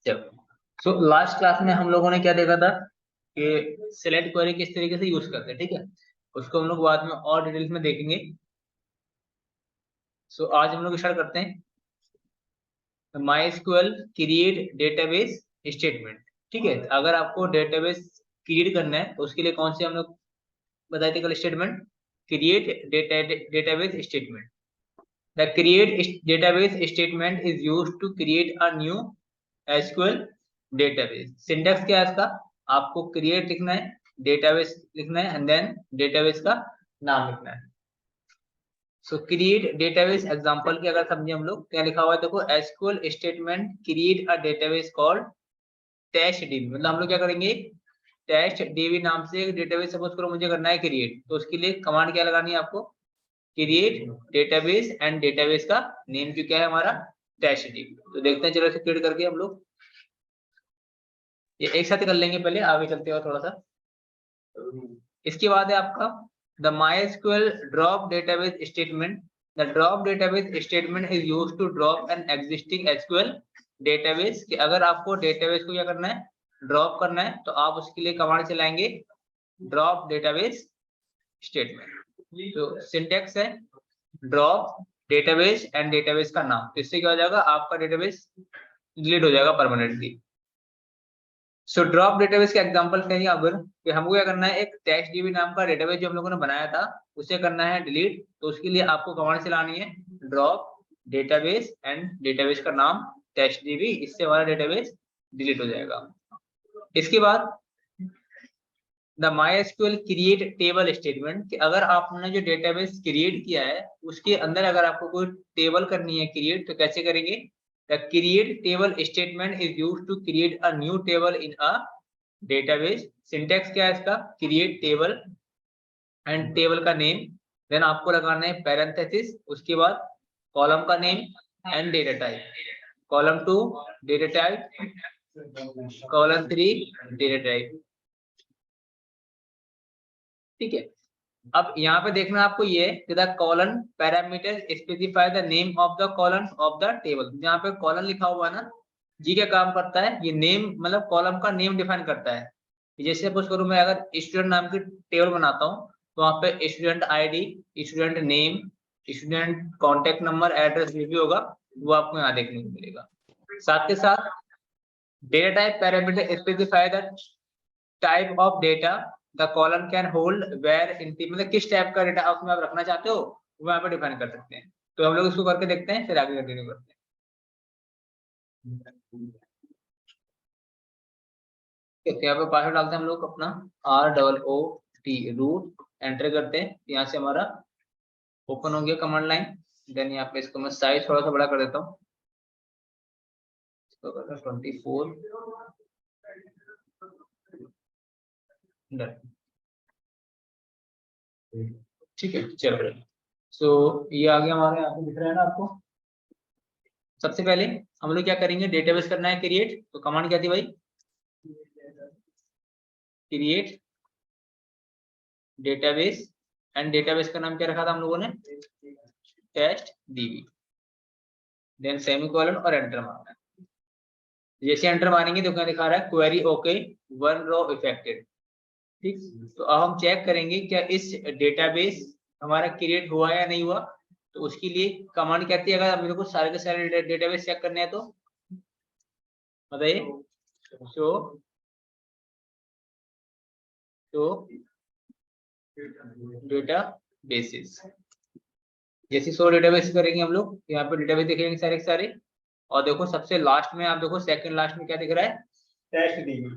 चलो, so last class में हम लोगों ने क्या देखा था कि सिलेक्ट क्वेरी किस तरीके से यूज करते हैं, ठीक है। उसको हम लोग बाद में और डिटेल्स में देखेंगे। सो आज हम लोग स्टार्ट करते हैं MySQL क्रिएट डेटाबेस स्टेटमेंट। ठीक है, अगर आपको डेटाबेस क्रिएट करना है तो उसके लिए कौन से हम लोग बताए थे कल statement, create database statement. The create database statement is used to create a new SQL database. Syntax क्या है इसका, आपको क्रिएट लिखना है, डेटाबेस लिखना है एंड देन डेटाबेस का नाम लिखना है। सो क्रिएट डेटाबेस एग्जांपल की अगर समझे हम लोग, क्या लिखा हुआ है देखो, SQL statement create a database called test DB. मतलब हम लोग क्या करेंगे, टेस्ट डीबी नाम से एक डेटाबेस सपोज करो मुझे करना है क्रिएट, तो उसके लिए कमांड क्या लगानी है आपको, क्रिएट डेटाबेस एंड डेटाबेस का नेम जो क्या है हमारा टेस्ट डीबी। तो देखते हैं, चलो इसे क्रिएट करके हम लोग ये एक साथ कर लेंगे, पहले आगे चलते हैं थोड़ा सा। इसके बाद है आपका the MySQL drop database statement. The drop database statement is used to drop an existing SQL database. कि अगर आपको डेटाबेस को क्या करना है, ड्रॉप करना है, तो आप उसके लिए कमांड चलाएंगे ड्रॉप डेटाबेस स्टेटमेंट। तो सिंटेक्स है ड्रॉप डेटाबेस एंड डेटाबेस का नाम। तो इससे क्या हो जाएगा, आपका डेटाबेस डिलीट हो जाएगा परमानेंटली। सो ड्रॉप डेटाबेस का एग्जांपल कहेंगे अगर कि हमको क्या करना है, एक टेक्स्ट डीबी नाम का डेटाबेस जो हम लोगों ने बनाया था उसे करना है डिलीट। तो उसके लिए आपको कमांड चलानी है ड्रॉप डेटाबेस एंड डेटाबेस का नाम टेक्स्ट डीबी। इससे हमारा डेटाबेस डिलीट हो जाएगा। इसके बाद the MySQL create table statement. कि अगर आपने जो डेटाबेस क्रिएट किया है उसके अंदर अगर आपको कोई टेबल करनी है क्रिएट, तो कैसे करेंगे, the create table statement is used to create a new table in a database. Syntax क्या है इसका, क्रिएट टेबल एंड टेबल का नेम, देन आपको लगाना है पैरेंथेसिस, उसके बाद कॉलम का name and data type, column 2 data type, column 3 data type. ठीक है, अब यहाँ पे देखना आपको ये है the column parameter specify the name of the column of the table. यहाँ पे कॉलन लिखा हुआ है ना, जी क्या काम करता है, ये नेम मतलब कॉलम का नेम डिफाइन करता है। जैसे सपोज करूँ मैं अगर स्टूडेंट नाम की टेबल बनाता हूँ, तो वहाँ पे student ID, student name, student contact number, address जो भी होगा वो आपको यहाँ देखने को मिलेगा। साथ के साथ data type parameter specify the type of data the column can hold where int, मतलब किस टाइप का डेटा उसमें आप रखना चाहते हो वो यहाँ पे डिफाइन कर सकते हैं। तो हम लोग इसको करके देखते हैं, फिर आगे कंटिन्यू करते हैं। यहाँ पे पासवर्ड डालते हैं हम लोग अपना ROOT रूट, एंटर करते हैं। यहाँ से हमारा ओपन हो गया कमांड लाइन। देन यहाँ पे इसको मैं साइज थोड़ा सा बड़ा कर देता हूँ, 24। ठीक है, चलो। सो ये आ गया हमारे, यहाँ पे दिख रहा है ना आपको। सबसे पहले हम लोग क्या करेंगे, डेटाबेस करना है क्रिएट। तो कमांड क्या थी भाई, क्रिएट डेटाबेस एंड डेटाबेस का नाम क्या रखा था हम लोगों ने, टेस्ट डीबी, देन सेमीकोलन और एंटर मारना है। जैसे एंटर मारेंगे तो क्या दिखा रहा है, क्वेरी ओके 1 रो इफेक्टेड। ठीक, तो अब हम चेक करेंगे क्या इस डेटाबेस हमारा क्रिएट हुआ या नहीं हुआ। तो उसके लिए कमांड कहती है, अगर मेरे को सारे के सारे डेटाबेस चेक करने हैं तो बताइए। सो डेटा बेसिस, जैसे 100 डेटाबेस करेंगे हम लोग, यहाँ पे डेटाबेस देखेंगे सारे के सारे। और देखो सबसे लास्ट में आप देखो, सेकंड लास्ट में क्या दिख रहा है, टेस्ट डीबी।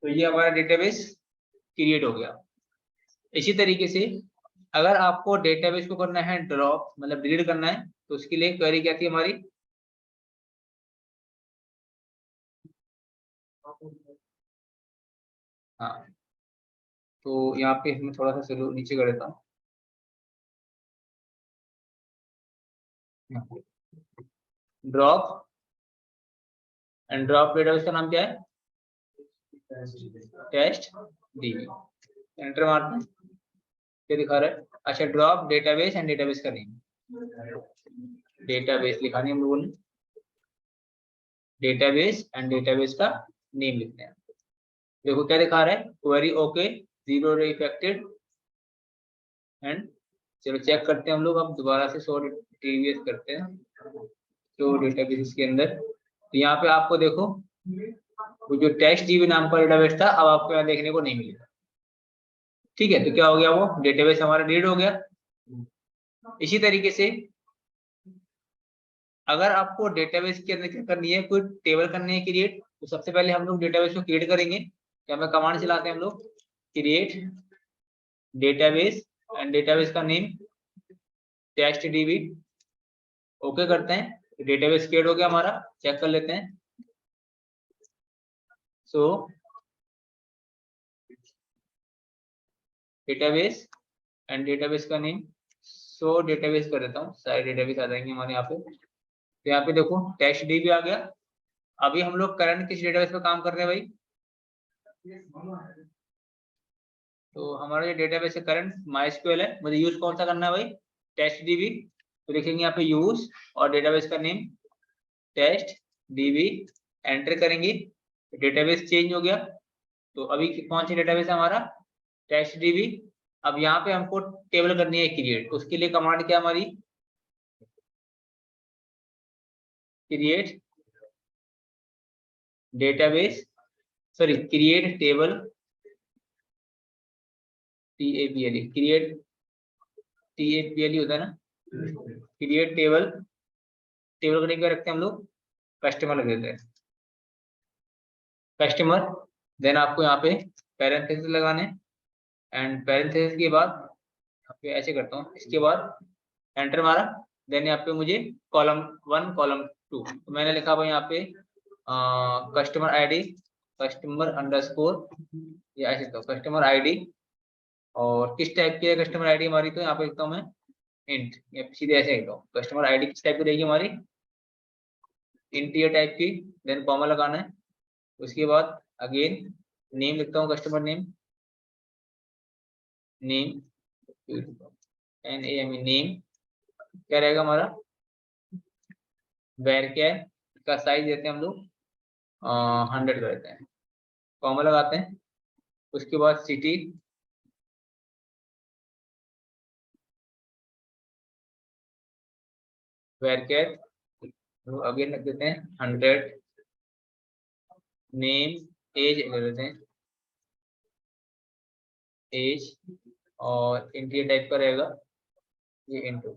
तो ये हमारा डेटाबेस क्रिएट हो गया। इसी तरीके से अगर आपको डेटाबेस को करना है ड्रॉप, मतलब डिलीट करना है, तो उसके लिए क्वेरी क्या थी हमारी, हाँ, तो यहाँ पे मैं थोड़ा सा चलो नीचे कर देता हूँ। ड्रॉप एंड ड्रॉप डेटाबेस का नाम क्या है, टेस्ट डीबी, एंटर मारते हैं। क्या दिखा रहा है, अच्छा ड्रॉप डेटाबेस एंड डेटाबेस का नेम, डेटाबेस लिखा नहीं हम लोगों ने, डेटाबेस एंड डेटाबेस का नेम लिखते हैं। देखो क्या दिखा रहा है, क्वेरी ओके, 0 रे इफेक्टेड एंड चलो चेक करते हैं हम लोग, अब दोबारा से शो टीवीएस करते हैं तो डेटाबेस के अंदर। तो यहाँ पे आपको देखो वो जो टेस्ट डीबी नाम का डेटाबेस था अब आपको यहाँ देखने को नहीं मिलेगा। ठीक है, तो क्या हो गया, वो डेटाबेस हमारा डिलीट हो गया। इसी तरीके से अगर आपको डेटाबेस के अंदर क्या करनी है, कोई टेबल करनी है क्रिएट, तो सबसे पहले हम लोग डेटाबेस को क्रिएट करेंगे। क्या मैं कमांड चलाते हैं हम लोग, क्रिएट डेटाबेस एंड डेटाबेस का नेम टेस्ट डीबी, ओके करते हैं। डेटाबेस क्रिएट हो गया हमारा, चेक कर लेते हैं। सो डेटाबेस एंड डेटाबेस का नेम, सो डेटाबेस कर देता हूँ, सारे डेटाबेस आ जाएंगे हमारे यहाँ पे। तो यहाँ पे देखो टेस्ट डीबी आ गया। अभी हम लोग करंट किस डेटाबेस पे काम कर रहे हैं भाई, तो हमारा जो डेटाबेस है करंट MySQL है, मुझे यूज कौन सा करना है भाई, टेस्ट डीबी। तो लिखेंगे यहाँ पे यूज और डेटाबेस का नेम टेस्ट डीबी, एंटर करेंगे, डेटाबेस चेंज हो गया। तो अभी कौन सी डेटाबेस है हमारा, टेस्ट डीबी। अब यहाँ पे हमको टेबल करनी है क्रिएट, उसके लिए कमांड क्या हमारी, create database, sorry create table, TABLE, create TABLE होता है ना, क्रिएट टेबल। टेबल का क्या रखते हैं हम लोग, कस्टमर लग देते हैं, कस्टमर। देन आपको यहाँ पे पैरेंथेसिस लगाने, एंड पैरेंथेसिस के बाद यहाँ पे ऐसे करता हूँ, इसके बाद एंटर मारा। देन यहाँ पे मुझे कॉलम 1 कॉलम 2, तो मैंने लिखा भाई यहाँ पे कस्टमर आईडी, कस्टमर अंडरस्कोर, या ऐसे तो कस्टमर आईडी। और किस टाइप की है कस्टमर आईडी हमारी, तो यहाँ पे लिखता हूँ मैं इंट, या सीधे ऐसे लिखता हूँ, कस्टमर आईडी किस टाइप की रहेगी हमारी, इंटीरियर टाइप की। देन कॉमा लगाना है, उसके बाद अगेन नेम लिखता हूँ, customer name, name NAME name, क्या रहेगा हमारा, varchar का साइज देते हैं हम लोग 100 कर देते हैं, कॉमा लगाते हैं। उसके बाद सिटी, varchar अगेन लिख देते हैं 100, नेम एज ले लेते हैं, एज, और इंटीरियर टाइप का रहेगा ये इंटू,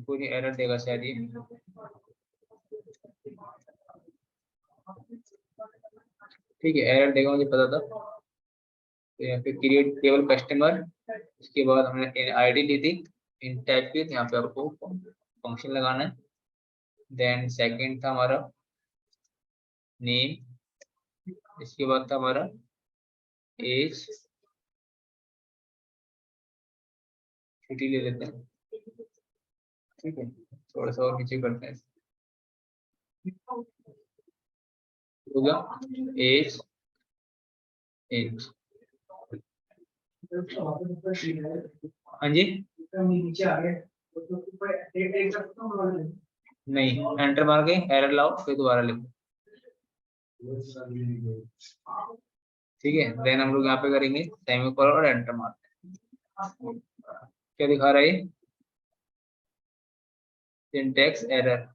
कोई एरर देगा शायद ये, ठीक है एरर देगा मुझे पता था। तो यहाँ पे क्रिएट टेबल कस्टमर, उसके बाद हमने आईडी ली थी इन टाइप की, यहाँ पे आपको फंक्शन लगाना है। देन सेकंड था हमारा नेम, इसके बाद था हमारा एज, सिटी ले लेते हैं, ठीक है थोड़ा सा और नीचे करते हैं, हो गया एज, एज, हाँ जी नहीं, एंटर मार के एरर लाओ फिर दोबारा लिखो, ठीक है। देन हम लोग यहाँ पे करेंगे सेमीकोलन और एंटर मारते हैं, क्या दिखा रहा है, syntax error,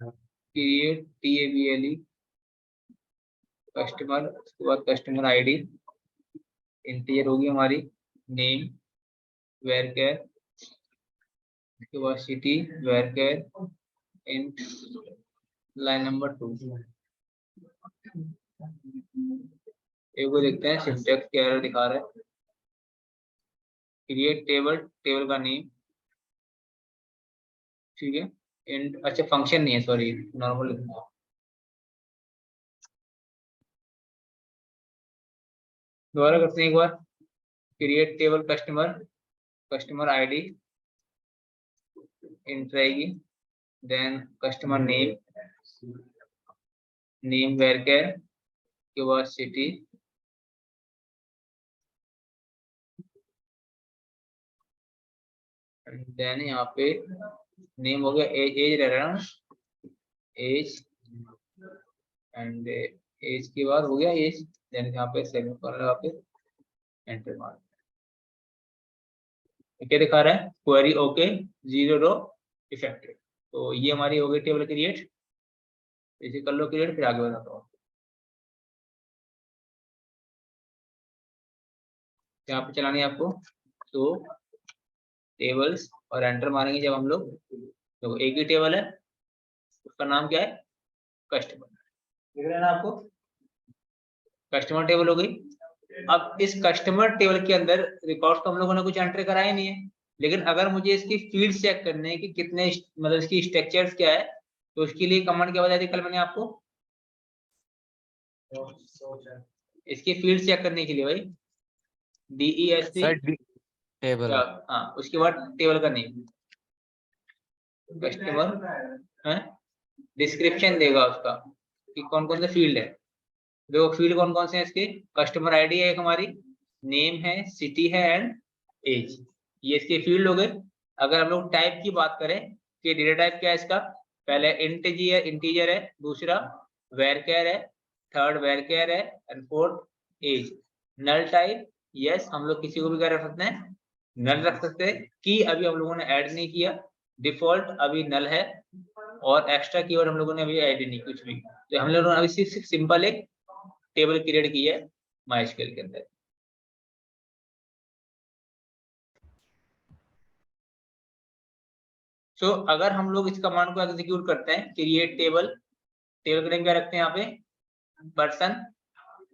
create TABLE customer, उसके बाद कस्टमर आईडी, इंटीरियर होगी हमारी नेम, varchar, उसके बाद city, varchar, int, line number 2। एक को देखते हैं सिंटैक्स क्या एरर दिखा रहा है, क्रिएट टेबल, टेबल का नेम, ठीक है इंट, अच्छा फंक्शन नहीं है सॉरी, नॉर्मल लिखना है। दोबारा करते हैं एक बार, create table customer, customer ID int रहेगी, then customer name, name varchar, के बाद सिटी, देन यहाँ पे नेम हो गया, एज एज रह रहा है ना, एज, एंड एज के बाद हो गया एज, देन यहाँ पे सेमीकोलन लगा के एंटर मार। क्या दिखा रहा है, क्वेरी ओके, 0 रो इफेक्टेड। तो ये हमारी हो गई टेबल क्रिएट। इसे कर लो क्रिएट, फिर आगे बताता हूँ। यहाँ पे चलानी है आपको, तो टेबल्स और एंटर मारेंगे जब हम लोग, तो एक ही टेबल है, उसका नाम क्या है, कस्टमर, दिख रहा है ना आपको, कस्टमर टेबल हो गई। अब इस कस्टमर टेबल के अंदर रिकॉर्ड्स तो हम लोगों ने कुछ एंटर कराया नहीं है, लेकिन अगर मुझे इसकी फील्ड चेक करने हैं कि कितने, मतलब इसकी स्ट्रक्चर्स क्या है, तो उसके लिए कमांड क्या बताई थी कल मैंने आपको, इसकी फील्ड चेक करने के लिए भाई DEST टेबल, हाँ, उसके बाद टेबल का नेम, कस्टमर है, डिस्क्रिप्शन देगा उसका कि कौन कौन से फील्ड है। देखो फील्ड कौन कौन से हैं इसके, कस्टमर आईडी है एक हमारी, नेम है, सिटी है एंड एज, ये इसके फील्ड हो गए। अगर हम लोग टाइप की बात करें कि डेटा टाइप क्या है इसका, पहले इंटीजर है, दूसरा वेरचर है, थर्ड वेरचर है and fourth age. Null type yes, हम लोग किसी को भी क्या रख सकते हैं, नल रख सकते हैं, की अभी हम लोगों ने ऐड नहीं किया, डिफॉल्ट अभी नल है, और एक्स्ट्रा कीवर्ड हम लोगों ने अभी ऐड नहीं कुछ भी। तो हम लोगों ने अभी सिर्फ सिंपल एक टेबल क्रिएट की है माइस्क्वेल के अंदर। सो अगर हम लोग इस कमांड को एग्जीक्यूट करते हैं, क्रिएट टेबल, टेबल का नेम क्या रखते हैं यहाँ पे, पर्सन,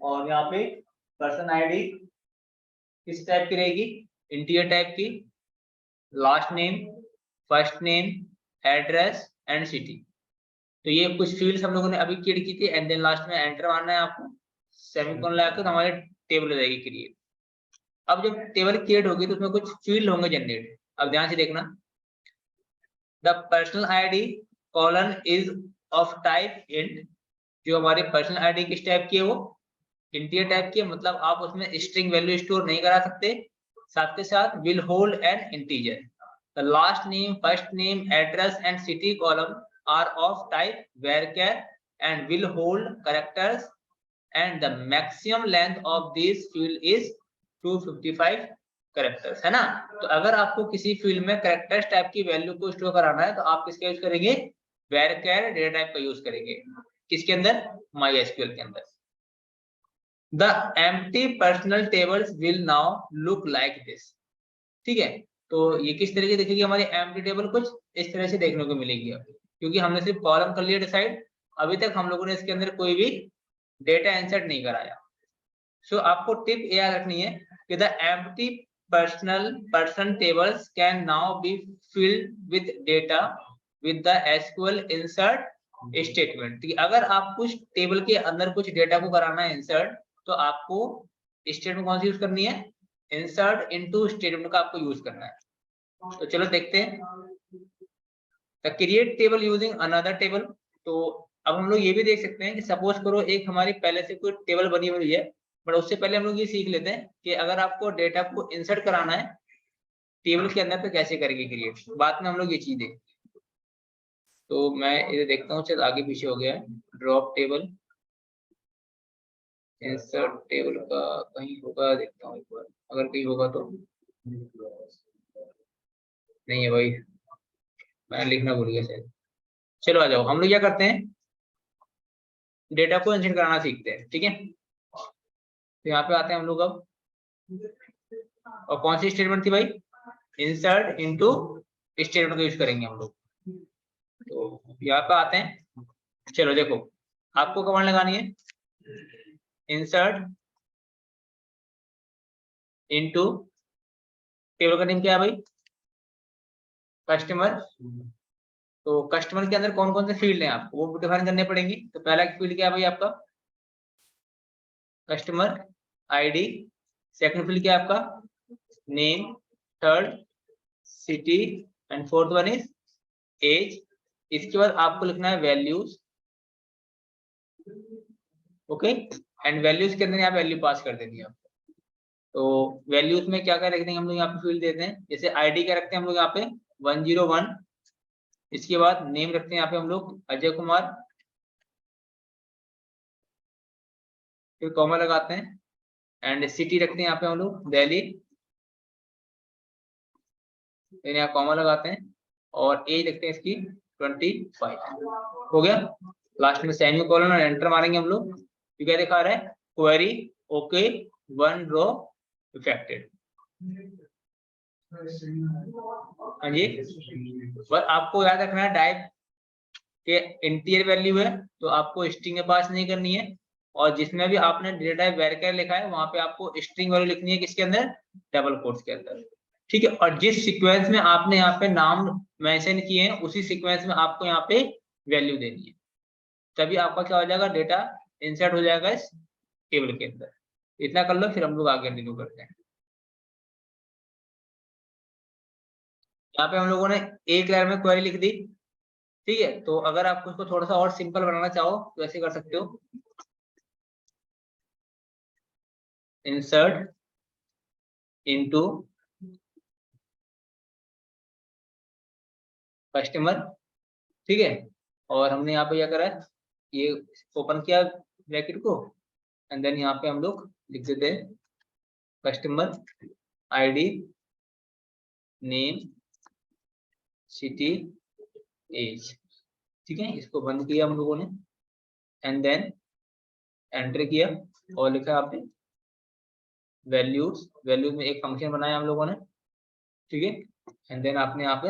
और यहाँ पे पर्सन आईडी किस टाइप की रहेगी, इंटीजर टाइप की, last name, first name, address and city. तो ये कुछ फील्ड्स हम लोगों ने अभी क्रिएट की थी, एंड देन लास्ट में एंटर मारना है आपको, सेमीकोलन लगाकर हमारी टेबल हो जाएगी क्रिएट। अब जब टेबल क्रिएट होगी तो उसमें कुछ फील्ड होंगे जनरेट। अब ध्यान से देखना, the personal ID colon is of type int, जो हमारी पर्सनल आईडी किस टाइप की है, वो इंटीजर टाइप की है, मतलब आप उसमें स्ट्रिंग वैल्यू स्टोर नहीं करा सकते। साथ के साथ will hold an integer, the last name, first name, address and city column are of type varchar and will hold characters and the maximum length of this field is 255 characters, है ना। तो अगर आपको किसी फील्ड में characters type की value को store कराना है तो आप किसका यूज करेंगे, varchar डेटा टाइप का यूज करेंगे, किसके अंदर, MySQL के अंदर। The empty personal tables will now look like this, ठीक है। तो ये किस तरह की दिखेगी हमारी एम्प्टी टेबल, कुछ इस तरह से देखने को मिलेगी अब, क्योंकि हमने सिर्फ कॉलम कर लिया डिसाइड, अभी तक हम लोगों ने इसके अंदर कोई भी डेटा इंसर्ट नहीं कराया। सो आपको टिप याद रखनी है कि the empty person tables can now be filled with data with the SQL insert statement. अगर आप कुछ टेबल के अंदर कुछ डेटा को कराना है इंसर्ट, तो आपको स्टेटमेंट कौन सी यूज करनी है, इंसर्ट इनटू स्टेटमेंट का आपको यूज करना है। तो चलो देखते हैं, the create table using another table. तो अब हम लोग ये भी देख सकते हैं कि सपोज करो एक हमारी पहले से कोई टेबल बनी हुई है, बट उससे पहले हम लोग ये सीख लेते हैं कि अगर आपको डेटा को इंसर्ट कराना है टेबल के अंदर तो कैसे करेंगे क्रिएट, बाद में हम लोग ये चीज देखें। तो मैं इधर देखता हूँ, चल आगे पीछे हो गया है, ड्रॉप टेबल, इंसर्ट टेबल का कहीं होगा, देखता हूँ एक बार, अगर कहीं होगा तो, नहीं है भाई, मैं लिखना भूल गया शायद। चलो आ जाओ, हम लोग क्या करते हैं, डेटा को इंसर्ट कराना सीखते हैं, ठीक है। तो यहाँ पे आते हैं हम लोग अब, और कौन सी स्टेटमेंट थी भाई, इंसर्ट इनटू स्टेटमेंट का यूज करेंगे हम लोग। तो यहाँ पे आते हैं, चलो देखो आपको कमांड लगानी है, इंसर्ट इनटू, टेबल का नेम क्या है भाई, कस्टमर। तो कस्टमर के अंदर कौन कौन से फील्ड हैं आपको वो डिफाइन करने पड़ेंगे। तो पहला फील्ड क्या है भाई आपका, कस्टमर आईडी, सेकंड फील्ड क्या है आपका, name, third city and fourth one is age. इसके बाद आपको लिखना है वैल्यूज, ओके, एंड वैल्यूज के अंदर यहाँ वैल्यू पास कर देनी है आपको। तो वैल्यूज में क्या क्या रख देंगे हम लोग यहाँ पे फील्ड देते हैं, जैसे आईडी क्या रखते हैं हम लोग यहाँ पे 101, इसके बाद नेम रखते हैं यहाँ पे हम लोग अजय कुमार, फिर कॉमा लगाते हैं, एंड सिटी रखते हैं यहाँ पे हम लोग दिल्ली, फिर यहाँ कॉमा लगाते हैं, और एज रखते हैं इसकी 25, हो गया। लास्ट में सेमी कॉलन और एंटर मारेंगे हम लोग, तो क्या दिखा रहा है, क्वेरी ओके 1 रो इफेक्टेड। हाँ जी, बस आपको याद रखना है टाइप के इंटीरियर वैल्यू है तो आपको स्ट्रिंग के पास नहीं करनी है, और जिसमें भी आपने डेटा टाइप वेरिएबल लिखा है वहां पे आपको स्ट्रिंग वैल्यू लिखनी है, किसके अंदर, डबल कोट्स के अंदर, ठीक है। और जिस सीक्वेंस में आपने यहाँ पे नाम मेंशन किए हैं उसी सीक्वेंस में आपको यहाँ पे वैल्यू देनी है, तभी आपका क्या हो जाएगा, डेटा इंसर्ट हो जाएगा इस टेबल के अंदर। इतना कर लो, फिर हम लोग आगे कंटिन्यू करते हैं। यहाँ पे हम लोगों ने एक लाइन में क्वेरी लिख दी, ठीक है। तो अगर आप उसको थोड़ा सा और सिंपल बनाना चाहो तो ऐसे कर सकते हो, इंसर्ट इनटू कस्टमर, ठीक है। और हमने यहाँ पे क्या करा है, ये ओपन किया ब्रैकेट को, एंड देन यहाँ पे हम लोग लिख देते हैं customer ID name city age, ठीक है। इसको बंद किया हम लोगों ने, एंड देन एंटर किया और लिखा आपने वैल्यूज, वैल्यूज में एक फंक्शन बनाया हम लोगों ने, ठीक है। एंड देन आपने यहाँ पे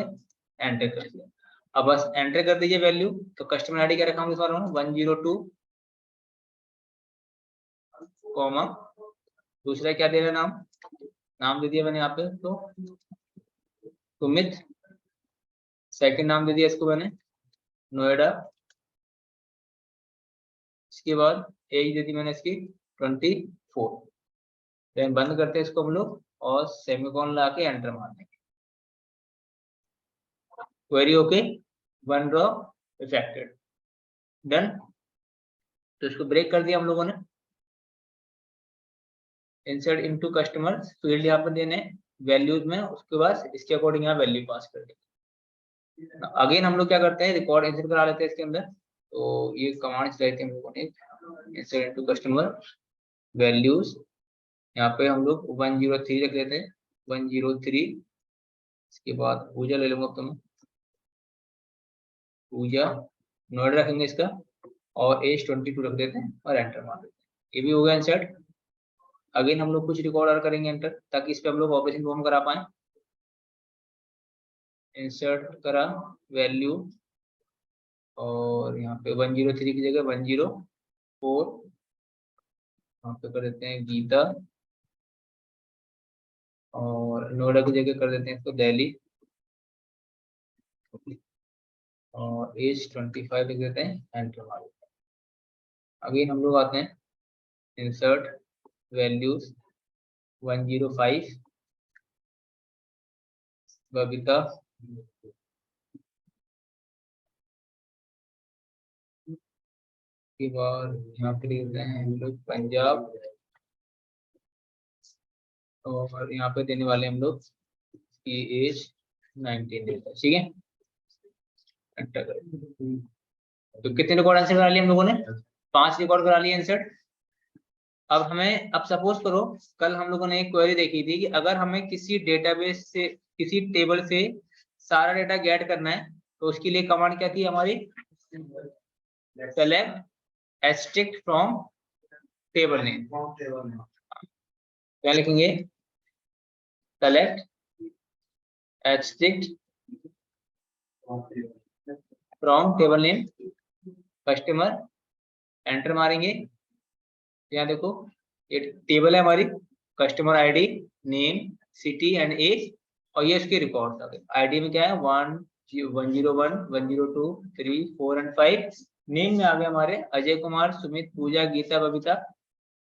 एंटर कर दिया। अब बस एंटर कर दीजिए वैल्यू। तो कस्टमर आईडी क्या रखा हम इस बार 102, कॉमा, दूसरा क्या दे रहा नाम, नाम दे दिया मैंने यहाँ पे तो सुमित, सेकंड नाम दे दिया इसको मैंने नोएडा, इसके बाद एज दे दी मैंने इसकी 24, देन बंद करते हैं इसको हम लोग और सेमीकोलन लगा के एंटर मार देंगे। क्वेरी ओके 1 रो इफेक्टेड, डन। तो इसको ब्रेक कर दिया हम लोगों ने, इंसर्ट इनटू कस्टमर्स, फील्ड यहाँ पर देने वैल्यूज में, उसके बाद इसके अकॉर्डिंग यहाँ वैल्यू पास कर देंगे। अगेन हम लोग क्या करते हैं, रिकॉर्ड इंसर्ट करा लेते हैं इसके अंदर। तो ये कमांड्स रहते हैं हम लोगों ने, इंसर्ट इनटू कस्टमर वैल्यूज, यहाँ पे हम लोग 103 रख देते हैं, 103, इसके बाद पूजा ले लूंगा तो मैं पूजा नोएडा रखेंगे इसका, और एज 22 रख देते हैं और एंटर मार देते हैं। ये भी हो गया इंसर्ट। अगेन हम लोग कुछ रिकॉर्ड और करेंगे एंटर, ताकि इस पे हम लोग ऑपरेशन परफॉर्म करा पाए। इंसर्ट करा वैल्यू, और यहाँ पे 103 की जगह 104, यहाँ पे कर देते हैं गीता, और नोएडा की जगह कर देते हैं इसको दिल्ली, और एज 25 लिख देते हैं, एंटर मार देते हैं। अगेन हम लोग आते हैं इंसर्ट वैल्यूज 105, बबीता, के बाद यहाँ पे लिख देते हैं हम लोग पंजाब, और यहाँ पे देने वाले हम लोग की एज 19 देता है, ठीक है। एंटर करें। तो कितने रिकॉर्ड आंसर करा लिए हम लोगों ने, 5 रिकॉर्ड करा लिए आंसर। अब हमें, अब सपोज करो कल हम लोगों ने एक क्वेरी देखी थी कि अगर हमें किसी डेटाबेस से, किसी टेबल से सारा डेटा गेट करना है, तो उसके लिए कमांड क्या थी हमारी, select extract from table name. क्या लिखेंगे, select extract from table name customer, enter मारेंगे। यहाँ देखो ये टेबल है हमारी, customer ID name city and age, और ये इसके रिकॉर्ड आ गए। आईडी में क्या है 101 102 3 4 एंड 5, नेम में आ गए हमारे अजय कुमार, सुमित, पूजा, गीता, बबीता,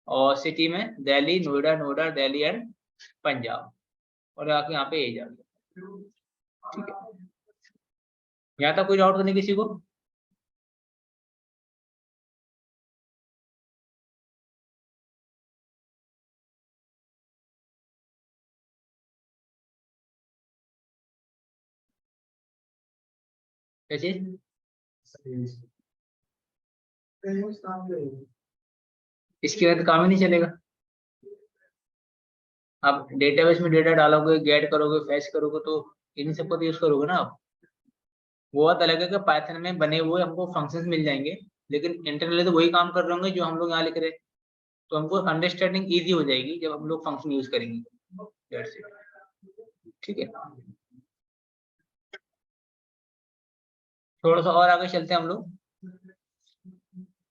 और सिटी में दिल्ली, नोएडा, नोएडा, दिल्ली एंड पंजाब, और आके यहाँ पे एज आ गया, ठीक है। यहाँ तक कोई डाउट तो नहीं किसी को। क्या चीज? इसके बाद काम ही नहीं चलेगा। आप डेटाबेस में डेटा डालोगे, गेट करोगे, फैच करोगे, तो इन सबको तो यूज करोगे ना आप। वो बात अलग है कि पाइथन में बने हुए हमको फंक्शंस मिल जाएंगे, लेकिन इंटरनली तो वही काम कर रहे होंगे जो हम लोग यहाँ लिख रहे हैं, तो हमको अंडरस्टैंडिंग इजी हो जाएगी जब हम लोग फंक्शन यूज करेंगे। That's it. ठीक है, थोड़ा सा और आगे चलते हैं हम लोग।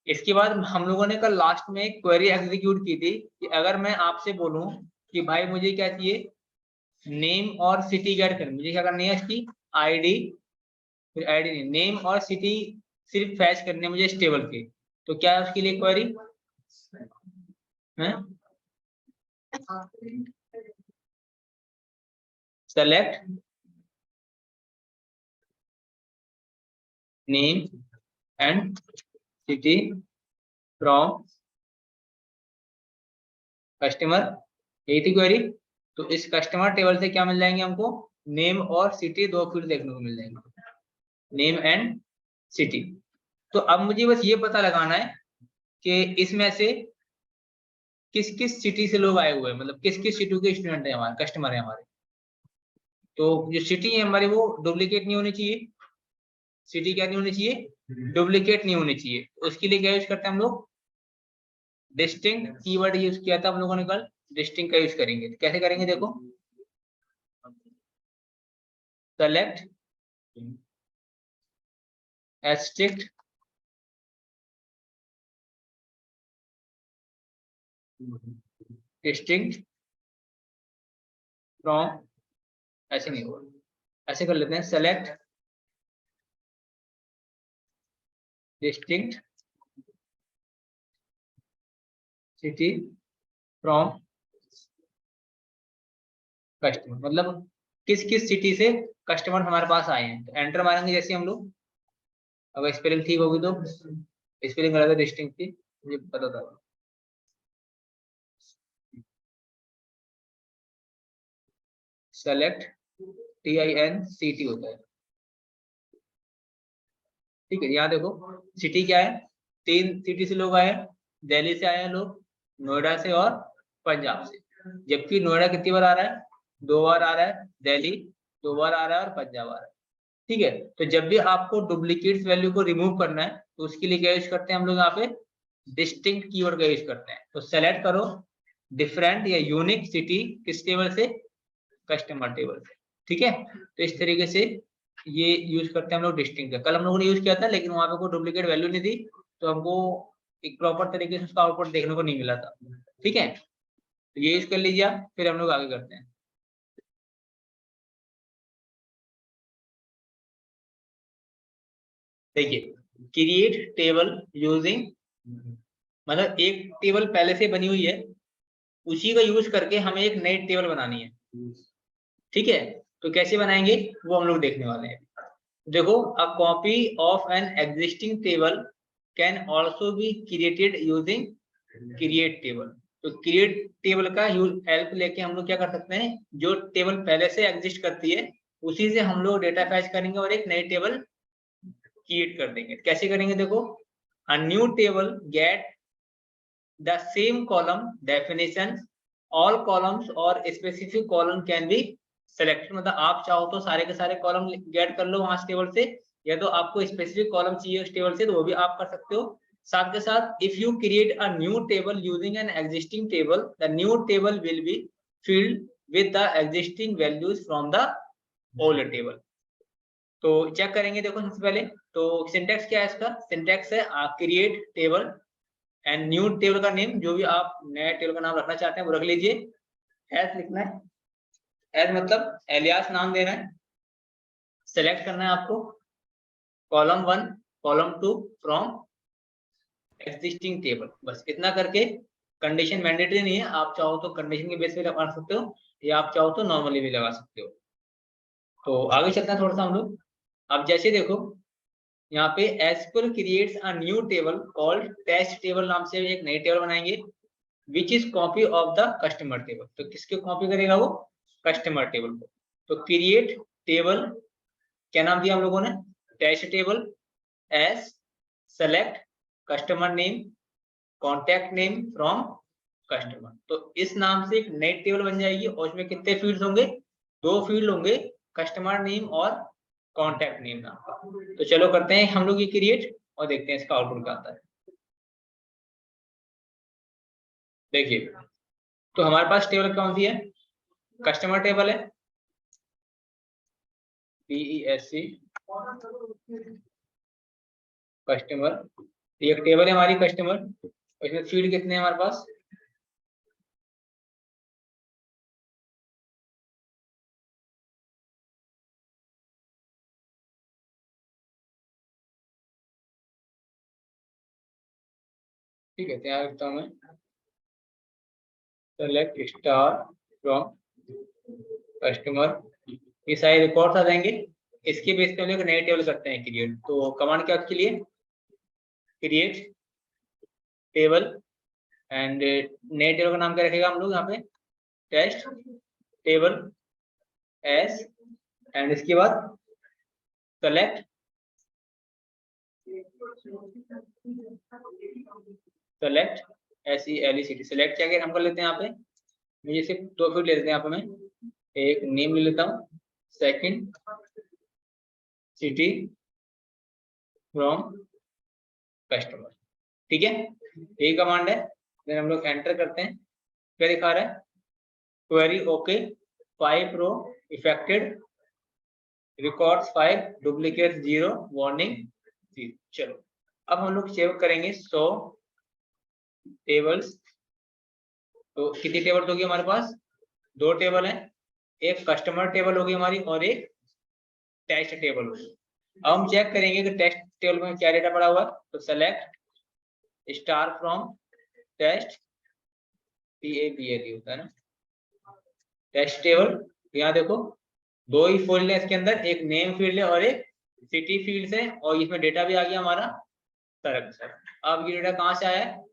इसके बाद हम लोगों ने कल लास्ट में एक क्वेरी एग्जीक्यूट की थी कि अगर मैं आपसे बोलूं कि भाई मुझे क्या चाहिए, नेम और सिटी गेट कर, मुझे क्या करनी है इसकी आईडी, फिर आईडी नहीं, नेम और सिटी सिर्फ फैच करने मुझे इस टेबल के, तो क्या है उसके लिए क्वेरी है? Select name and city from customer, यही थी क्वेरी। तो इस कस्टमर टेबल से क्या मिल जाएंगे हमको, नेम और सिटी, दो फील्ड देखने को मिल जाएंगे, नेम एंड सिटी। तो अब मुझे बस ये पता लगाना है कि इसमें से किस किस सिटी से लोग आए हुए हैं, मतलब किस किस सिटी के स्टूडेंट है हमारे, कस्टमर है हमारे। तो जो सिटी है हमारी वो डुप्लीकेट नहीं होनी चाहिए, सिटी क्या नहीं होनी चाहिए, डुप्लीकेट नहीं होनी चाहिए। उसके लिए क्या यूज करते हैं हम लोग, डिस्टिंक्ट कीवर्ड यूज किया था हम लोगों ने कल, डिस्टिंक्ट का यूज करेंगे। कैसे करेंगे देखो, सेलेक्ट एस्ट्रिक्ट डिस्टिंक्ट फ्रॉम, ऐसे नहीं होगा, ऐसे कर लेते हैं, select distinct city from customer, मतलब किस किस सिटी से कस्टमर हमारे पास आए हैं। तो एंटर मारेंगे जैसे हम लोग, अगर स्पेलिंग ठीक होगी तो, स्पेलिंग गलत है डिस्टिंक्ट की मुझे पता था। सेलेक्ट TINCT होता है, ठीक है। यहाँ देखो सिटी क्या है, 3 सिटी से लोग आए हैं, दिल्ली से आए हैं लोग, नोएडा से और पंजाब से। जबकि नोएडा कितनी बार आ रहा है, 2 बार आ रहा है, दिल्ली 2 बार आ रहा है और पंजाब आ रहा है, ठीक है। तो जब भी आपको डुप्लीकेट वैल्यू को रिमूव करना है तो उसके लिए क्या यूज करते हैं हम लोग, यहाँ पे डिस्टिंक्ट कीवर्ड का यूज करते हैं। तो सेलेक्ट करो डिफरेंट या यूनिक सिटी, किस टेबल से, कस्टमर टेबल से, ठीक है। तो इस तरीके से ये यूज करते हैं हम लोग डिस्टिंक्ट का। कल हम लोगों ने यूज किया था, लेकिन वहां पे कोई डुप्लीकेट वैल्यू नहीं थी, तो हमको एक प्रॉपर तरीके से उसका आउटपुट देखने को नहीं मिला था, ठीक है। तो ये यूज कर लीजिए आप, फिर हम लोग आगे करते हैं। देखिए, क्रिएट टेबल यूजिंग, मतलब एक टेबल पहले से बनी हुई है, उसी का यूज करके हमें एक नई टेबल बनानी है, ठीक है। तो कैसे बनाएंगे वो हम लोग देखने वाले हैं। देखो, a copy of N existing table can also be created using create table. तो क्रिएट टेबल का हेल्प लेके हम लोग क्या कर सकते हैं, जो टेबल पहले से एग्जिस्ट करती है उसी से हम लोग डेटा फैच करेंगे और एक नई टेबल क्रिएट कर देंगे। कैसे करेंगे देखो, a new table get the same column definition, all columns और specific column can be selected. मतलब आप चाहो तो सारे के सारे कॉलम गेट कर लो वहां से टेबल से, या तो आपको स्पेसिफिक कॉलम चाहिए उस टेबल से तो वो भी आप कर सकते हो। साथ के साथ if you create a new table using N existing table, the new table will be filled with the existing values from the old table। तो चेक करेंगे, देखो सबसे पहले तो सिंटैक्स क्या है इसका, सिंटैक्स है create table and new table का नेम, जो भी आप नया टेबल का नाम रखना चाहते हैं वो रख लीजिए। एज लिखना है, एज मतलब एलियास नाम देना है। सेलेक्ट करना है आपको column 1 column 2 from existing table, बस इतना करके। कंडीशन मैंडेटरी नहीं है, आप चाहो तो कंडीशन के बेस पे लगा सकते हो या आप चाहो तो नॉर्मली भी लगा सकते हो। तो आगे चलते हैं थोड़ा सा हम लोग। अब जैसे देखो यहाँ पे SQL creates a new table called test table, नाम से एक नई टेबल बनाएंगे which is copy of the customer table. तो किसके कॉपी करेगा वो, कस्टमर टेबल को। तो क्रिएट टेबल क्या नाम दिया हम लोगों ने, test table as select customer name contact name from customer. तो इस नाम से एक नई टेबल बन जाएगी और उसमें कितने फील्ड होंगे, 2 फील्ड होंगे, कस्टमर नेम और कॉन्टैक्ट नेम नाम का। तो चलो करते हैं हम लोग ये क्रिएट और देखते हैं इसका आउटपुट क्या आता है। देखिए तो हमारे पास टेबल कौन सी है, कस्टमर टेबल है, PESC कस्टमर, ये एक टेबल है हमारी कस्टमर, इसमें फील्ड कितने हैं हमारे पास, ठीक है तैयार रखता हूँ मैं, सेलेक्ट स्टार फ्रॉम कस्टमर, ये सारे रिकॉर्ड्स आ जाएंगे। इसके बेस पे हम लोग नए टेबल करते हैं क्रिएट। तो कमांड क्या के लिए, क्रिएट टेबल एंड नए टेबल का नाम क्या रखेगा हम लोग यहाँ पे, टेस्ट टेबल एस एंड इसके बाद सेलेक्ट सेलेक्ट SELECT सेलेक्ट क्या हम कर लेते हैं यहाँ पे, मुझे सिर्फ 2 फील्ड ले लेते हैं यहाँ पे, मैं एक नेम ले लेता हूँ, सेकंड सिटी फ्रॉम कस्टमर, ठीक है यही कमांड है। देन हम लोग एंटर करते हैं, क्या दिखा रहा है, क्वेरी ओके 5 रो इफेक्टेड रिकॉर्ड्स 5 डुप्लीकेट 0 वार्निंग 0। चलो अब हम लोग सेव करेंगे 100 टेबल्स। तो कितनी टेबल होगी हमारे पास, 2 टेबल है, एक कस्टमर टेबल होगी हमारी और एक टेस्ट टेबल होगी। अब हम चेक करेंगे कि टेस्ट टेबल में क्या डेटा पड़ा हुआ है। तो select star from test, TABL होता है ना टेस्ट टेबल। यहाँ देखो 2 ही फील्ड है इसके अंदर, एक नेम फील्ड है और एक सिटी फील्ड है, और इसमें डेटा भी आ गया हमारा सरक सर। अब ये डेटा कहाँ से आया है,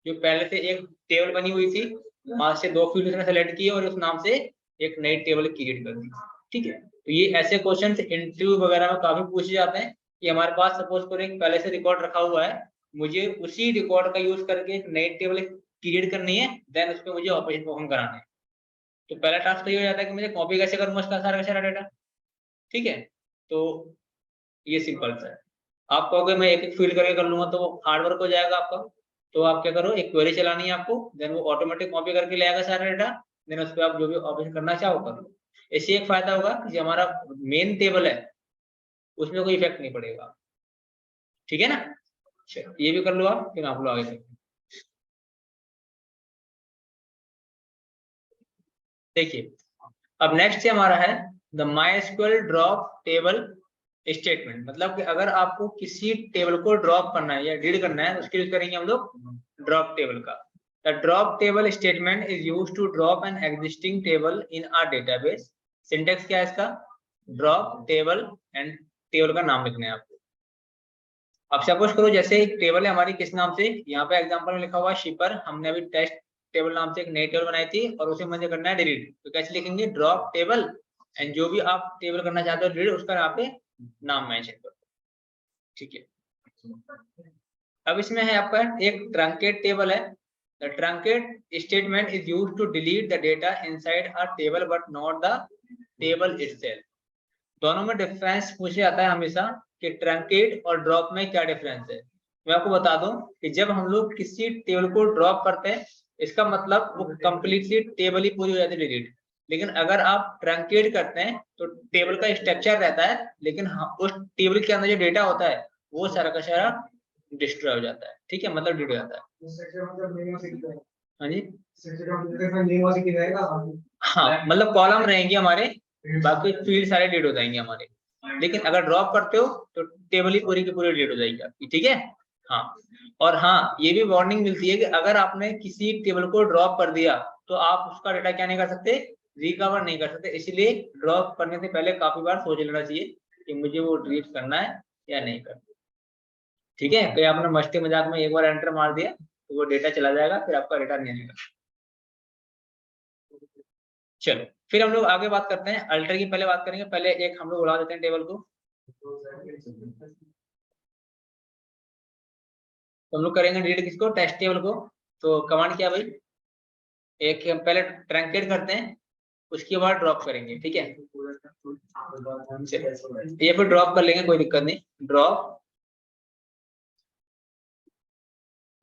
जो पहले से एक टेबल बनी हुई थी वहां से 2 फील्ड सेलेक्ट किए और उस नाम से एक नई टेबल क्रिएट कर दी, ठीक है। तो ये ऐसे क्वेश्चन इंटरव्यू वगैरह में काफी पूछे जाते हैं कि हमारे पास सपोज करें पहले से रिकॉर्ड रखा हुआ है, मुझे उसी रिकॉर्ड का यूज करके एक नई टेबल क्रिएट करनी है, देन उस पर मुझे ऑपरेशन परफॉर्म कराना है। तो पहला टास्क तो ये हो जाता है कि मुझे कॉपी कैसे करूंगा उसका सारा का सारा डेटा, ठीक है। तो ये सिंपल सा है। आप कहोगे मैं एक एक फील्ड करके कर लूंगा तो हार्ड वर्क हो जाएगा आपका। तो आप क्या करो, एक क्वेरी चलानी है आपको, देन वो ऑटोमेटिक कॉपी करके ले आएगा सारा डेटा, देन उस पर आप जो भी ऑपरेशन करना चाहो करो। इससे एक फायदा होगा कि हमारा मेन टेबल है उसमें कोई इफेक्ट नहीं पड़ेगा, ठीक है ना। चलो ये भी कर लो आप, फिर आप लोग आगे चलते हैं। देखिए अब नेक्स्ट हमारा है the MySQL drop table statement. मतलब कि अगर आपको किसी टेबल को ड्रॉप करना है या रीड करना है तो उसके यूज करेंगे हम लोग ड्रॉप टेबल का। The drop table statement is used to drop an existing table in our database. Syntax क्या है इसका, ड्रॉप टेबल एंड टेबल का नाम लिखना है आपको। अब सपोज करो जैसे एक टेबल है हमारी, किस नाम से, यहाँ पे एग्जांपल में लिखा हुआ है शिपर, हमने अभी टेस्ट टेबल नाम से एक नई टेबल बनाई थी और उसे मुझे करना है डिलीट। तो कैसे लिखेंगे, ड्रॉप टेबल एंड जो भी आप टेबल करना चाहते हो डिलीट उसका यहाँ पे नाम मेंशन करो, ठीक है। अब इसमें है आपका एक ट्रंकेट टेबल है। The truncate statement is used to delete the data inside a table but not the table itself. दोनों में डिफरेंस पूछा जाता है हमेशा कि ट्रंकेट और ड्रॉप में क्या डिफरेंस है। मैं आपको बता दूं कि जब हम लोग किसी टेबल को ड्रॉप करते हैं इसका मतलब वो कंप्लीटली टेबल ही पूरी हो जाती है डिलीट। लेकिन अगर आप ट्रंकेट करते हैं तो टेबल का स्ट्रक्चर रहता है, लेकिन उस टेबल के अंदर जो डेटा होता है वो सारा का सारा डिस्ट्रॉय हो जाता है, ठीक है, मतलब डिलीट हो जाता है। हाँ जी, हाँ मतलब कॉलम रहेंगे हमारे, बाकी फील्ड सारे डिलीट हो जाएंगे हमारे। लेकिन अगर ड्रॉप करते हो तो टेबल ही पूरी की पूरी डिलीट हो जाएगी आपकी, ठीक है। हाँ और हाँ ये भी वार्निंग मिलती है कि अगर आपने किसी टेबल को ड्रॉप कर दिया तो आप उसका डेटा क्या नहीं कर सकते, रिकवर नहीं कर सकते। इसलिए ड्रॉप करने से पहले काफी बार सोच लेना चाहिए कि मुझे वो डिलीट करना है या नहीं करना, ठीक है। कहीं आपने मस्ती मजाक में एक बार एंटर मार दिया तो वो डेटा चला जाएगा, फिर आपका डेटा नहीं आएगा। चलो फिर हम लोग आगे बात करते हैं अल्टर की, पहले बात करेंगे, पहले एक हम लोग उड़ा देते हैं टेबल को। तो हम लोग करेंगे डिलीट किसको, टेस्ट टेबल को। तो कमांड क्या भाई, एक हम पहले ट्रंकेट करते हैं, उसके बाद ड्रॉप करेंगे, ठीक है। ये फिर ड्रॉप कर लेंगे, कोई दिक्कत नहीं। ड्रॉप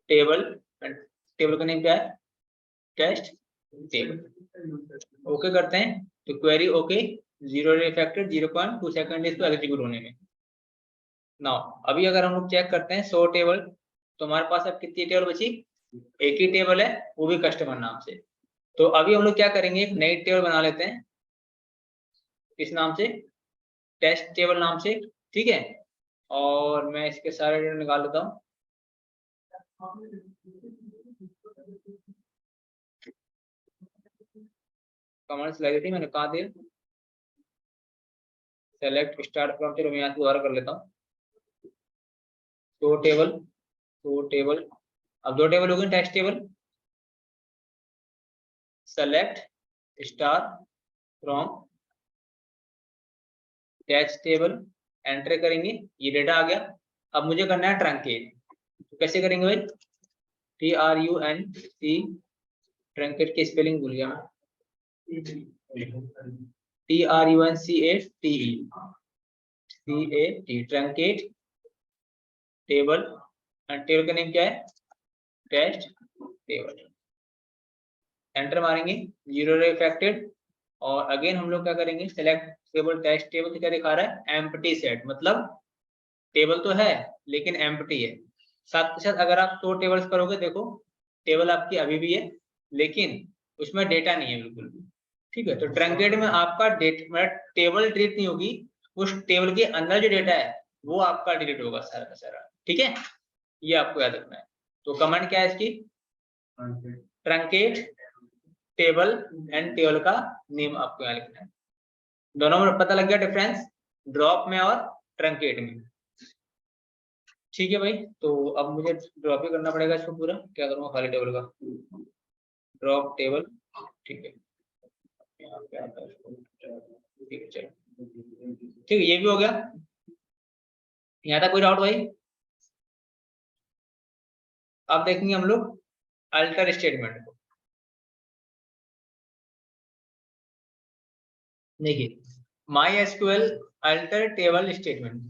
टेबल, टेबल का नेम क्या है, टेस्ट टेबल। ओके करते हैं, तो क्वेरी ओके, 0 रिफ्लेक्टेड, 0.2 सेकंड इसको एग्जीक्यूट होने में। नाउ अभी अगर हम लोग चेक करते हैं सो टेबल, तो हमारे पास अब कितनी टेबल बची, एक ही टेबल है, वो भी कस्टमर नाम से। तो अभी हम लोग क्या करेंगे, एक नई टेबल बना लेते हैं, इस नाम से, टेस्ट टेबल नाम से, ठीक है। और मैं इसके सारे डेटा निकाल लेता हूँ। कमांड्स लगी थी, मैंने कहा दिया सेलेक्ट स्टार्ट फ्रॉम, चलो मैं यहाँ से दोबारा कर लेता हूँ। दो टेबल, दो टेबल, अब दो टेबल हो गए, text table, select star from text table, enter करेंगे, ये डेटा आ गया। अब मुझे करना है ट्रंकेट, तो कैसे करेंगे भाई, TRUNC, ट्रंकेट की स्पेलिंग भूल गया मैं, TRUNCATE, ट्रंकेट टेबल, टेबल का नेम क्या है, टेस्ट टेबल, एंटर मारेंगे, 0 रिफ्लेक्टेड। और अगेन हम लोग क्या करेंगे, सेलेक्ट टेबल, टेस्ट टेबल क्या दिखा रहा है, एम्प्टी सेट, मतलब टेबल तो है लेकिन एम्प्टी है। साथ के साथ अगर आप दो टेबल्स करोगे, देखो टेबल आपकी अभी भी है लेकिन उसमें डेटा नहीं है बिल्कुल भी, ठीक है। तो ट्रंकेट में आपका डेट मतलब टेबल डिलीट नहीं होगी, उस टेबल के अंदर जो डेटा है वो आपका डिलीट होगा सारा का सारा, ठीक है। ये आपको याद रखना है। तो कमांड क्या है इसकी, ट्रंकेट टेबल एंड टेबल का नेम आपको यहाँ लिखना है। दोनों में पता लग गया डिफरेंस, ड्रॉप में और ट्रंकेट में, ठीक है भाई। तो अब मुझे ड्रॉप ही करना पड़ेगा इसको पूरा, क्या करूँगा, खाली टेबल का ड्रॉप टेबल, ठीक है। यहाँ पे आता है इसको, ठीक है चलो, ठीक है, ये भी हो गया। यहाँ तक कोई डाउट भाई। अब देखेंगे हम लोग अल्टर स्टेटमेंट को। देखिए, MySQL alter table statement,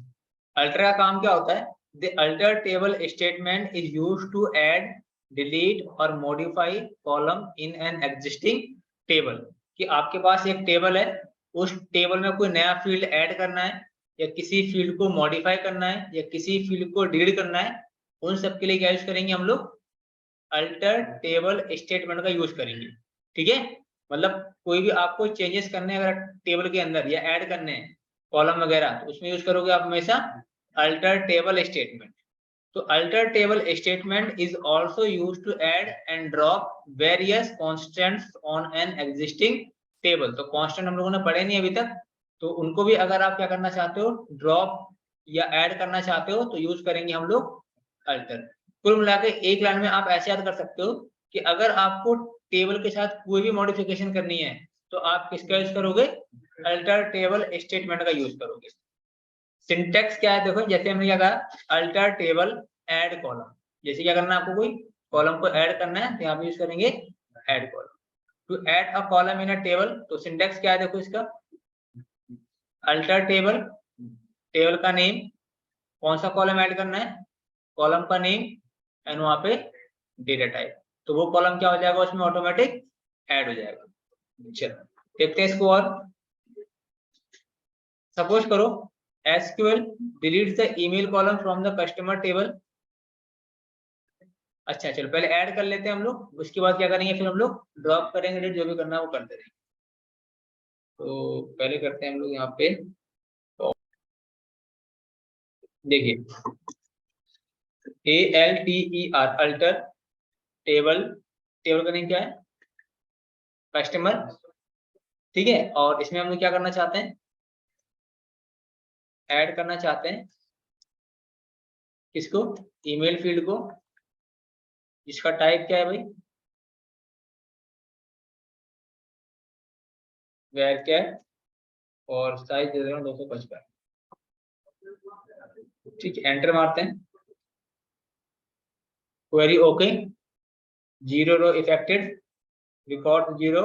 alter का काम क्या होता है, the alter table statement is used to add, delete और modify column in an existing table. कि आपके पास एक टेबल है, उस टेबल में कोई नया फील्ड ऐड करना है, या किसी फील्ड को मॉडिफाई करना है, या किसी फील्ड को डिलीट करना है, उन सब के लिए क्या यूज करेंगे हम लोग, अल्टर टेबल स्टेटमेंट का यूज करेंगे, ठीक है। मतलब कोई भी आपको चेंजेस करने हैं अगर टेबल के अंदर, या ऐड करने हैं कॉलम वगैरह, तो उसमें यूज करोगे आप हमेशा अल्टर टेबल स्टेटमेंट। तो alter table statement is also used to add and drop various constants on an existing table. तो कांस्टेंट हम लोगों ने पढ़े नहीं अभी तक, तो उनको भी अगर आप क्या करना चाहते हो, ड्रॉप या ऐड करना चाहते हो, तो यूज करेंगे हम लोग अल्टर। कुल मिला के एक लाइन में आप ऐसे याद कर सकते हो कि अगर आपको टेबल के साथ कोई भी मॉडिफिकेशन करनी है, तो आप किसका यूज करोगे, अल्टर टेबल स्टेटमेंट का यूज करोगे। सिंटेक्स क्या है, देखो जैसे हमने क्या कहा, अल्टर टेबल ऐड कॉलम, जैसे क्या करना है आपको, कोई कॉलम को ऐड करना है तो यहाँ पे यूज करेंगे add column. To add a column in a table, तो सिंटेक्स क्या है देखो इसका, अल्टर टेबल, टेबल का नेम, कौन सा कॉलम ऐड करना है, कॉलम का नेम, एंड वहां पे डेटा टाइप, तो वो कॉलम क्या हो जाएगा उसमें ऑटोमेटिक ऐड हो जाएगा। चलो देखते हैं इसको और। सपोज करो SQL delete the email column from the customer table. अच्छा चलो पहले ऐड कर लेते हैं हम लोग, उसके बाद क्या करेंगे, फिर हम लोग ड्रॉप करेंगे, जो भी करना है वो करते रहेंगे। तो पहले करते हैं हम लोग यहाँ पे, तो देखिए ALTER अल्टर टेबल, टेबल का नेम क्या है, कस्टमर, ठीक है। और इसमें हम लोग क्या करना चाहते हैं, ऐड करना चाहते हैं किसको, ईमेल फील्ड को, जिसका टाइप क्या है भाई, वेर कैट, और साइज दे देना 255, ठीक है, एंटर मारते हैं। क्वेरी ओके, 0 रो इफेक्टेड, रिकॉर्ड 0,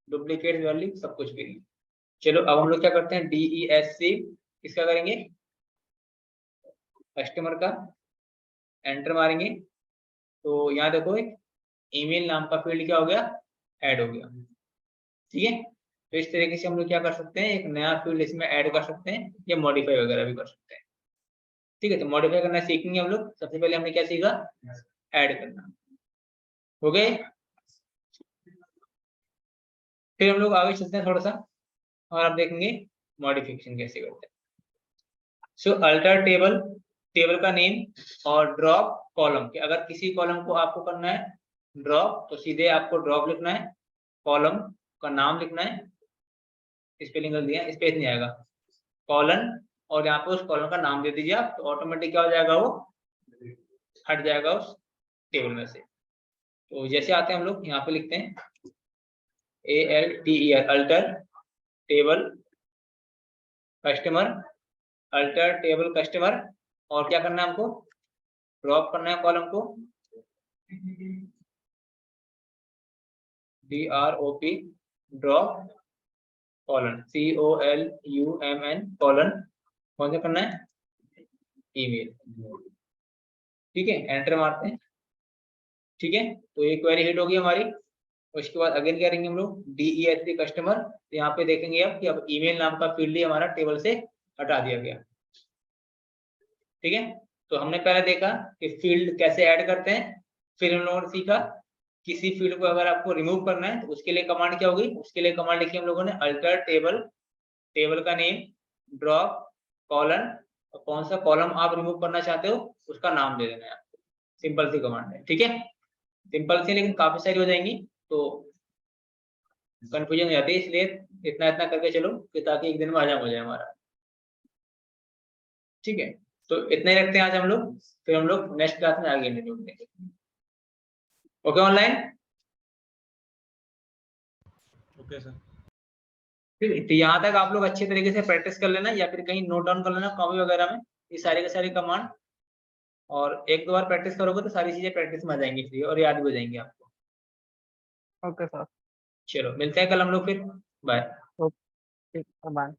डुप्लीकेट वैल्यू सब कुछ भी नहीं। चलो अब हम लोग क्या करते हैं, DESC किसका करेंगे, कस्टमर का, एंटर मारेंगे। तो यहाँ देखो एक ईमेल नाम का फील्ड क्या हो गया, ऐड हो गया। ठीक है, तो इस तरीके से हम लोग क्या कर सकते हैं, एक नया फील्ड इसमें ऐड कर सकते हैं या मॉडिफाई वगैरह भी कर सकते हैं। ठीक है, तो मॉडिफाई करना सीखेंगे हम लोग। सबसे पहले हमने क्या सीखा, ऐड करना, हो गए। फिर हम लोग आगे चलते हैं थोड़ा सा, और आप देखेंगे मॉडिफिकेशन कैसे करते हैं। सो अल्टर टेबल, टेबल का नेम, और ड्रॉप कॉलम के, अगर किसी कॉलम को आपको करना है ड्रॉप तो सीधे आपको ड्रॉप लिखना है, कॉलम का नाम लिखना है, स्पेलिंग गलत दिया, स्पेस नहीं आएगा, कॉलन, और यहाँ पे उस कॉलम का नाम दे दीजिए आप, तो ऑटोमेटिक क्या हो जाएगा, वो हट जाएगा उस टेबल में से। तो जैसे आते हैं हम लोग यहाँ पे लिखते हैं ALTER, alter table customer, alter table customer, और क्या करना है हमको, ड्रॉप करना है कॉलम को, DROP, drop colon, COLUMN colon, कौन सा करना है, ईमेल। ठीक है, एंटर मारते हैं। ठीक है, तो ये क्वेरी हिट होगी हमारी। उसके बाद अगेन क्या करेंगे हम लोग, DESC कस्टमर, तो यहाँ पे देखेंगे अब कि अब ईमेल नाम का फील्ड ही हमारा टेबल से हटा दिया गया। ठीक है, तो हमने पहले देखा कि फील्ड कैसे ऐड करते हैं, फिर हम लोगों ने सीखा किसी फील्ड को अगर आपको रिमूव करना है तो उसके लिए कमांड क्या होगी, उसके लिए कमांड लिखी हम लोगों ने अल्टर टेबल, टेबल का नेम, ड्रॉप कॉलन, और कौन सा कॉलम आप रिमूव करना चाहते हो उसका नाम दे देना है आपको। सिंपल सी कमांड है। ठीक है, सिंपल सी लेकिन काफी सारी हो जाएंगी तो कंफ्यूजन हो जाती है, इसलिए इतना इतना करके चलो कि ताकि एक दिन में हजम हो जाए हमारा। ठीक है, तो इतना ही रखते हैं आज हम लोग, फिर हम लोग नेक्स्ट क्लास में आगे मिलेंगे। Okay online, okay sir. ठीक है, तो यहाँ तक आप लोग अच्छे तरीके से प्रैक्टिस कर लेना या फिर कहीं नोट डाउन कर लेना कॉपी वगैरह में, ये सारी के सारी कमांड, और एक दो बार प्रैक्टिस करोगे तो सारी चीजें प्रैक्टिस में आ जाएंगी फ्री और याद भी हो जाएंगी आपको। Okay sir. चलो मिलते हैं कल हम लोग फिर, बाय। Okay, bye.